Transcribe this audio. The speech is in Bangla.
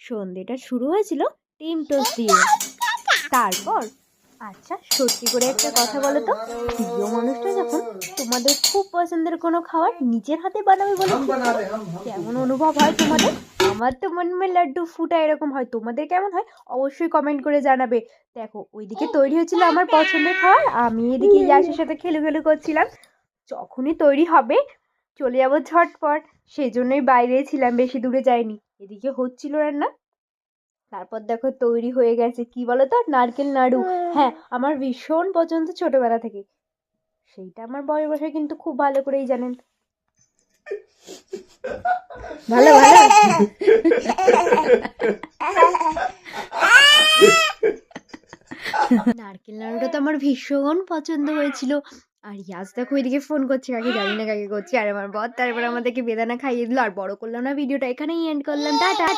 সন্ধেটা শুরু হয়েছিল ডিম টোস্ট দিয়ে। তারপর আচ্ছা সত্যি করে একটা কথা বলো তো, প্রিয় মানুষটা যখন তোমাদের খুব পছন্দের কোনো খাবার নিজের হাতে বানাবে বলে ঠিক করে, কেমন অনুভব হয় তোমাদের? আমার তো মন মে লাড্ডু ফুটা এরকম হয়। তোমাদের কেমন হয় অবশ্যই কমেন্ট করে জানাবে। দেখো ওইদিকে তৈরি হচ্ছিল আমার পছন্দের খাবার, আমি এদিকে ইয়াসের সাথে খেলু খেলু করছিলাম। যখনই তৈরি হবে চলে যাবো ঝটপট, সেই জন্যই বাইরে ছিলাম, বেশি দূরে যাইনি। এদিকে হচ্ছিল রান্না। তারপর দেখো তৈরি হয়ে গেছে কি বলো তো, নারকেল নাড়ু। হ্যাঁ, আমার ভীষণ পছন্দ ছোটবেলা থেকে। সেইটা আমার বড় মশাই কিন্তু খুব ভালো করেই জানেন। ভালো ভালো। নারকেল নাড়ুটা তো আমার ভীষণ পছন্দ হয়েছিল। আর ইয়াস দেখো এদিকে ফোন করছে, কাকে জানি না কাকে করছে। আর আমার বর তারপর আমাদেরকে বেদানা খাইয়ে দিল। আর বড় করলাম না ভিডিওটা, এখানেই এন্ড করলাম। টাটা।